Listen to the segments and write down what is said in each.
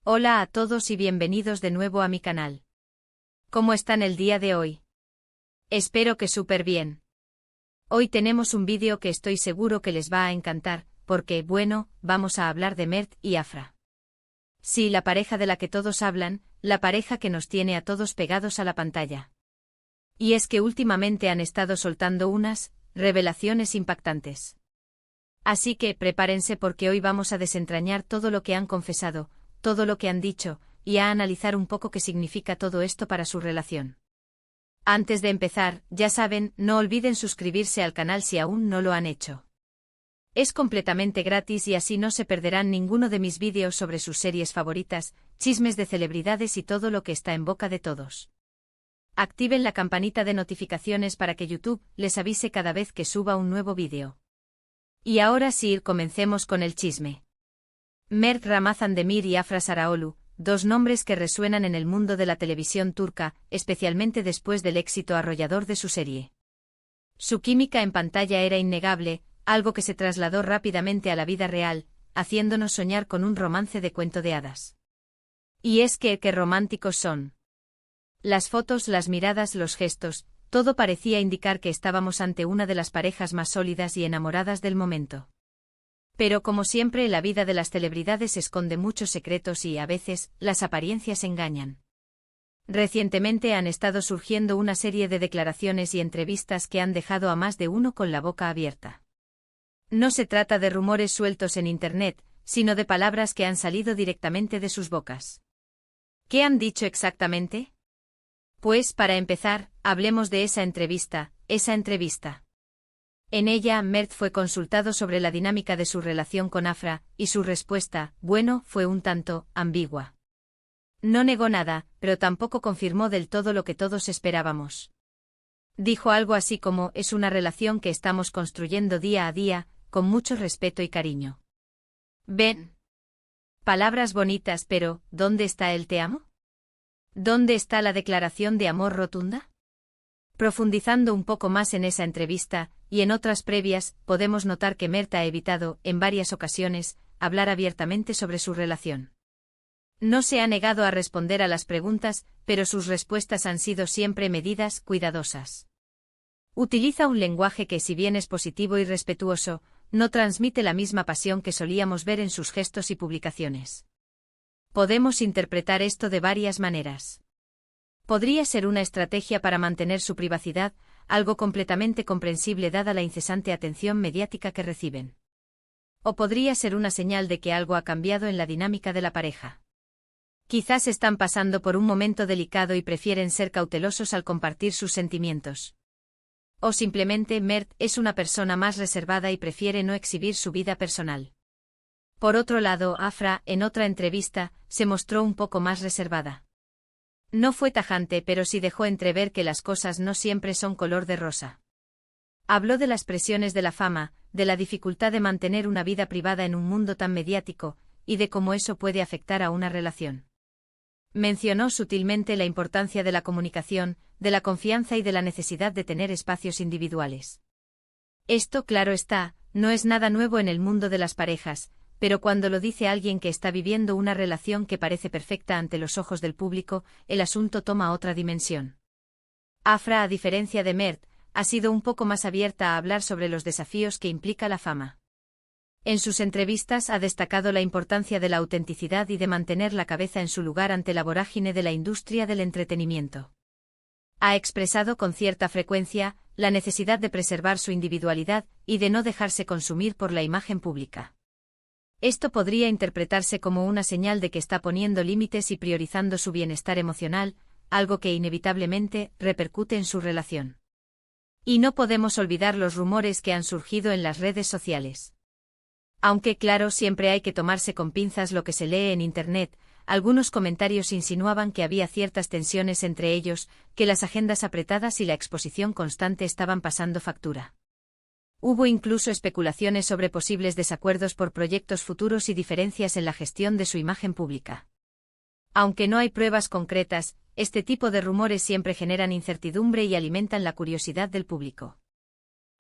Hola a todos y bienvenidos de nuevo a mi canal. ¿Cómo están el día de hoy? Espero que súper bien. Hoy tenemos un vídeo que estoy seguro que les va a encantar, porque, bueno, vamos a hablar de Mert y Afra. Sí, la pareja de la que todos hablan, la pareja que nos tiene a todos pegados a la pantalla. Y es que últimamente han estado soltando unas revelaciones impactantes. Así que prepárense porque hoy vamos a desentrañar todo lo que han confesado, todo lo que han dicho, y a analizar un poco qué significa todo esto para su relación. Antes de empezar, ya saben, no olviden suscribirse al canal si aún no lo han hecho. Es completamente gratis y así no se perderán ninguno de mis vídeos sobre sus series favoritas, chismes de celebridades y todo lo que está en boca de todos. Activen la campanita de notificaciones para que YouTube les avise cada vez que suba un nuevo vídeo. Y ahora sí, comencemos con el chisme. Mert Ramazandemir y Afra Saraoğlu, dos nombres que resuenan en el mundo de la televisión turca, especialmente después del éxito arrollador de su serie. Su química en pantalla era innegable, algo que se trasladó rápidamente a la vida real, haciéndonos soñar con un romance de cuento de hadas. Y es que qué románticos son. Las fotos, las miradas, los gestos, todo parecía indicar que estábamos ante una de las parejas más sólidas y enamoradas del momento. Pero como siempre, la vida de las celebridades esconde muchos secretos y, a veces, las apariencias engañan. Recientemente han estado surgiendo una serie de declaraciones y entrevistas que han dejado a más de uno con la boca abierta. No se trata de rumores sueltos en Internet, sino de palabras que han salido directamente de sus bocas. ¿Qué han dicho exactamente? Pues, para empezar, hablemos de esa entrevista. En ella, Mert fue consultado sobre la dinámica de su relación con Afra, y su respuesta, bueno, fue un tanto ambigua. No negó nada, pero tampoco confirmó del todo lo que todos esperábamos. Dijo algo así como, es una relación que estamos construyendo día a día, con mucho respeto y cariño. Ven. Palabras bonitas, pero, ¿dónde está el te amo? ¿Dónde está la declaración de amor rotunda? Profundizando un poco más en esa entrevista, y en otras previas, podemos notar que Mert ha evitado, en varias ocasiones, hablar abiertamente sobre su relación. No se ha negado a responder a las preguntas, pero sus respuestas han sido siempre medidas, cuidadosas. Utiliza un lenguaje que, si bien es positivo y respetuoso, no transmite la misma pasión que solíamos ver en sus gestos y publicaciones. Podemos interpretar esto de varias maneras. Podría ser una estrategia para mantener su privacidad, algo completamente comprensible dada la incesante atención mediática que reciben. O podría ser una señal de que algo ha cambiado en la dinámica de la pareja. Quizás están pasando por un momento delicado y prefieren ser cautelosos al compartir sus sentimientos. O simplemente Mert es una persona más reservada y prefiere no exhibir su vida personal. Por otro lado, Afra, en otra entrevista, se mostró un poco más reservada. No fue tajante, pero sí dejó entrever que las cosas no siempre son color de rosa. Habló de las presiones de la fama, de la dificultad de mantener una vida privada en un mundo tan mediático, y de cómo eso puede afectar a una relación. Mencionó sutilmente la importancia de la comunicación, de la confianza y de la necesidad de tener espacios individuales. Esto, claro está, no es nada nuevo en el mundo de las parejas, pero cuando lo dice alguien que está viviendo una relación que parece perfecta ante los ojos del público, el asunto toma otra dimensión. Afra, a diferencia de Mert, ha sido un poco más abierta a hablar sobre los desafíos que implica la fama. En sus entrevistas ha destacado la importancia de la autenticidad y de mantener la cabeza en su lugar ante la vorágine de la industria del entretenimiento. Ha expresado con cierta frecuencia la necesidad de preservar su individualidad y de no dejarse consumir por la imagen pública. Esto podría interpretarse como una señal de que está poniendo límites y priorizando su bienestar emocional, algo que inevitablemente repercute en su relación. Y no podemos olvidar los rumores que han surgido en las redes sociales. Aunque claro, siempre hay que tomarse con pinzas lo que se lee en Internet, algunos comentarios insinuaban que había ciertas tensiones entre ellos, que las agendas apretadas y la exposición constante estaban pasando factura. Hubo incluso especulaciones sobre posibles desacuerdos por proyectos futuros y diferencias en la gestión de su imagen pública. Aunque no hay pruebas concretas, este tipo de rumores siempre generan incertidumbre y alimentan la curiosidad del público.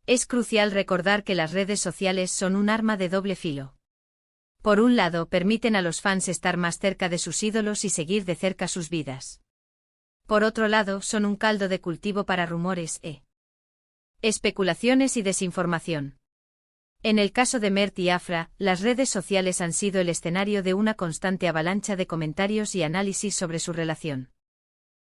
Es crucial recordar que las redes sociales son un arma de doble filo. Por un lado, permiten a los fans estar más cerca de sus ídolos y seguir de cerca sus vidas. Por otro lado, son un caldo de cultivo para rumores especulaciones y desinformación. En el caso de Mert y Afra, las redes sociales han sido el escenario de una constante avalancha de comentarios y análisis sobre su relación.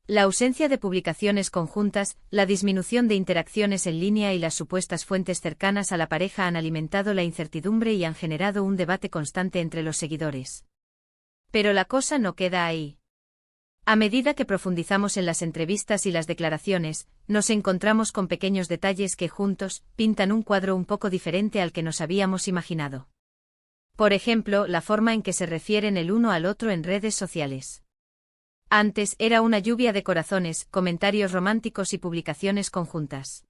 La ausencia de publicaciones conjuntas, la disminución de interacciones en línea y las supuestas fuentes cercanas a la pareja han alimentado la incertidumbre y han generado un debate constante entre los seguidores. Pero la cosa no queda ahí. A medida que profundizamos en las entrevistas y las declaraciones, nos encontramos con pequeños detalles que juntos pintan un cuadro un poco diferente al que nos habíamos imaginado. Por ejemplo, la forma en que se refieren el uno al otro en redes sociales. Antes era una lluvia de corazones, comentarios románticos y publicaciones conjuntas.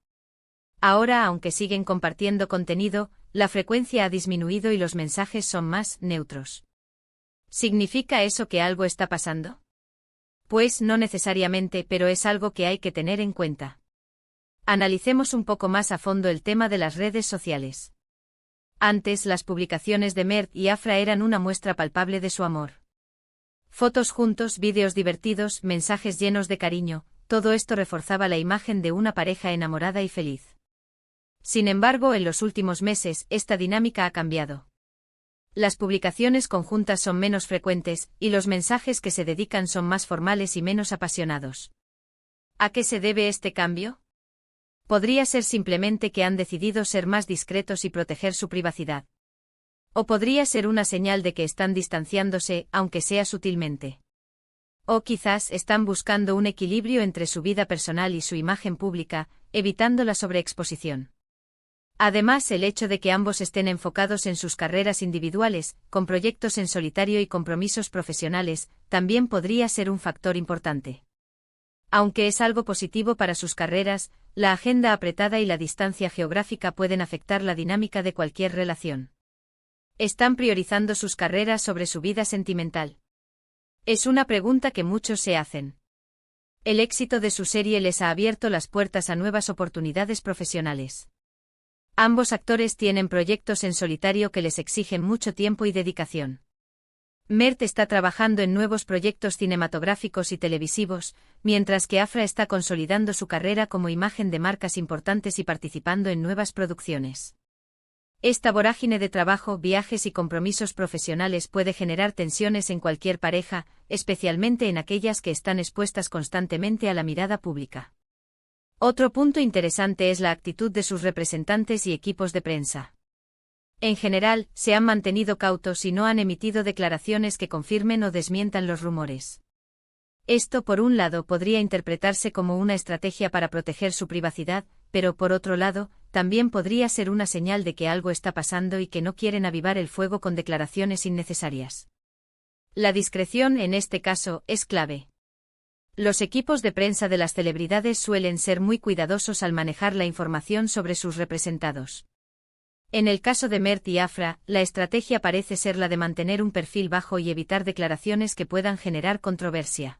Ahora, aunque siguen compartiendo contenido, la frecuencia ha disminuido y los mensajes son más neutros. ¿Significa eso que algo está pasando? Pues no necesariamente, pero es algo que hay que tener en cuenta. Analicemos un poco más a fondo el tema de las redes sociales. Antes, las publicaciones de Mert y Afra eran una muestra palpable de su amor. Fotos juntos, vídeos divertidos, mensajes llenos de cariño, todo esto reforzaba la imagen de una pareja enamorada y feliz. Sin embargo, en los últimos meses, esta dinámica ha cambiado. Las publicaciones conjuntas son menos frecuentes, y los mensajes que se dedican son más formales y menos apasionados. ¿A qué se debe este cambio? Podría ser simplemente que han decidido ser más discretos y proteger su privacidad. O podría ser una señal de que están distanciándose, aunque sea sutilmente. O quizás están buscando un equilibrio entre su vida personal y su imagen pública, evitando la sobreexposición. Además, el hecho de que ambos estén enfocados en sus carreras individuales, con proyectos en solitario y compromisos profesionales, también podría ser un factor importante. Aunque es algo positivo para sus carreras, la agenda apretada y la distancia geográfica pueden afectar la dinámica de cualquier relación. ¿Están priorizando sus carreras sobre su vida sentimental? Es una pregunta que muchos se hacen. El éxito de su serie les ha abierto las puertas a nuevas oportunidades profesionales. Ambos actores tienen proyectos en solitario que les exigen mucho tiempo y dedicación. Mert está trabajando en nuevos proyectos cinematográficos y televisivos, mientras que Afra está consolidando su carrera como imagen de marcas importantes y participando en nuevas producciones. Esta vorágine de trabajo, viajes y compromisos profesionales puede generar tensiones en cualquier pareja, especialmente en aquellas que están expuestas constantemente a la mirada pública. Otro punto interesante es la actitud de sus representantes y equipos de prensa. En general, se han mantenido cautos y no han emitido declaraciones que confirmen o desmientan los rumores. Esto, por un lado, podría interpretarse como una estrategia para proteger su privacidad, pero por otro lado, también podría ser una señal de que algo está pasando y que no quieren avivar el fuego con declaraciones innecesarias. La discreción, en este caso, es clave. Los equipos de prensa de las celebridades suelen ser muy cuidadosos al manejar la información sobre sus representados. En el caso de Mert y Afra, la estrategia parece ser la de mantener un perfil bajo y evitar declaraciones que puedan generar controversia.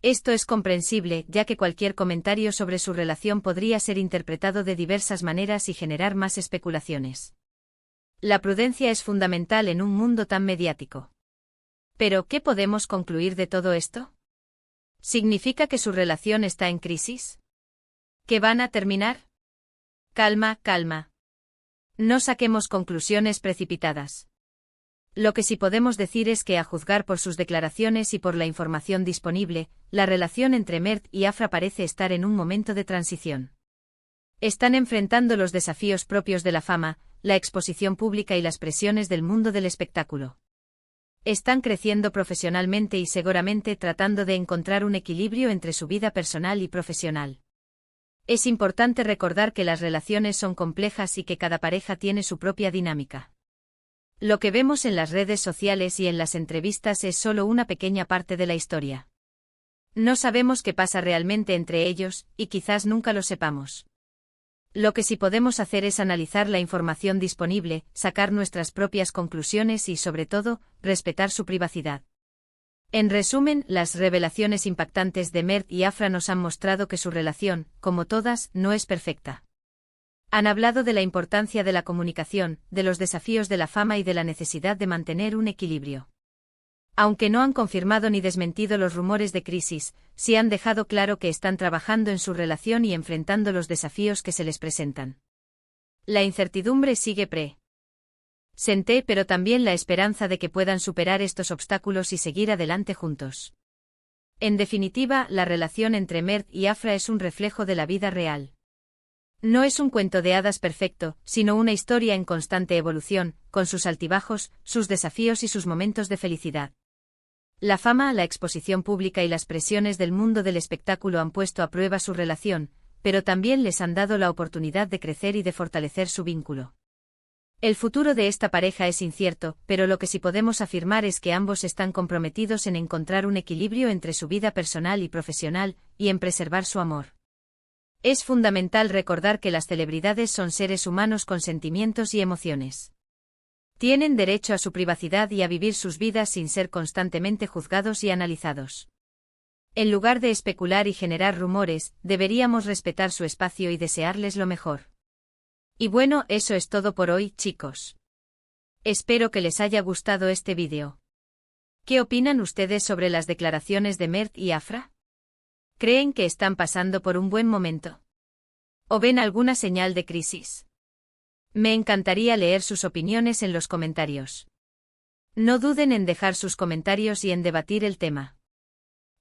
Esto es comprensible, ya que cualquier comentario sobre su relación podría ser interpretado de diversas maneras y generar más especulaciones. La prudencia es fundamental en un mundo tan mediático. ¿Pero qué podemos concluir de todo esto? ¿Significa que su relación está en crisis? ¿Que van a terminar? Calma, calma. No saquemos conclusiones precipitadas. Lo que sí podemos decir es que, a juzgar por sus declaraciones y por la información disponible, la relación entre Mert y Afra parece estar en un momento de transición. Están enfrentando los desafíos propios de la fama, la exposición pública y las presiones del mundo del espectáculo. Están creciendo profesionalmente y seguramente tratando de encontrar un equilibrio entre su vida personal y profesional. Es importante recordar que las relaciones son complejas y que cada pareja tiene su propia dinámica. Lo que vemos en las redes sociales y en las entrevistas es solo una pequeña parte de la historia. No sabemos qué pasa realmente entre ellos, y quizás nunca lo sepamos. Lo que sí podemos hacer es analizar la información disponible, sacar nuestras propias conclusiones y, sobre todo, respetar su privacidad. En resumen, las revelaciones impactantes de Mert y Afra nos han mostrado que su relación, como todas, no es perfecta. Han hablado de la importancia de la comunicación, de los desafíos de la fama y de la necesidad de mantener un equilibrio. Aunque no han confirmado ni desmentido los rumores de crisis, sí han dejado claro que están trabajando en su relación y enfrentando los desafíos que se les presentan. La incertidumbre sigue presente, pero también la esperanza de que puedan superar estos obstáculos y seguir adelante juntos. En definitiva, la relación entre Mert y Afra es un reflejo de la vida real. No es un cuento de hadas perfecto, sino una historia en constante evolución, con sus altibajos, sus desafíos y sus momentos de felicidad. La fama, la exposición pública y las presiones del mundo del espectáculo han puesto a prueba su relación, pero también les han dado la oportunidad de crecer y de fortalecer su vínculo. El futuro de esta pareja es incierto, pero lo que sí podemos afirmar es que ambos están comprometidos en encontrar un equilibrio entre su vida personal y profesional, y en preservar su amor. Es fundamental recordar que las celebridades son seres humanos con sentimientos y emociones. Tienen derecho a su privacidad y a vivir sus vidas sin ser constantemente juzgados y analizados. En lugar de especular y generar rumores, deberíamos respetar su espacio y desearles lo mejor. Y bueno, eso es todo por hoy, chicos. Espero que les haya gustado este vídeo. ¿Qué opinan ustedes sobre las declaraciones de Mert y Afra? ¿Creen que están pasando por un buen momento? ¿O ven alguna señal de crisis? Me encantaría leer sus opiniones en los comentarios. No duden en dejar sus comentarios y en debatir el tema.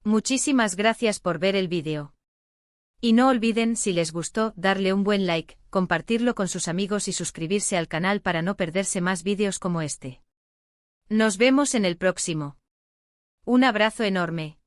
Muchísimas gracias por ver el vídeo. Y no olviden, si les gustó, darle un buen like, compartirlo con sus amigos y suscribirse al canal para no perderse más vídeos como este. Nos vemos en el próximo. Un abrazo enorme.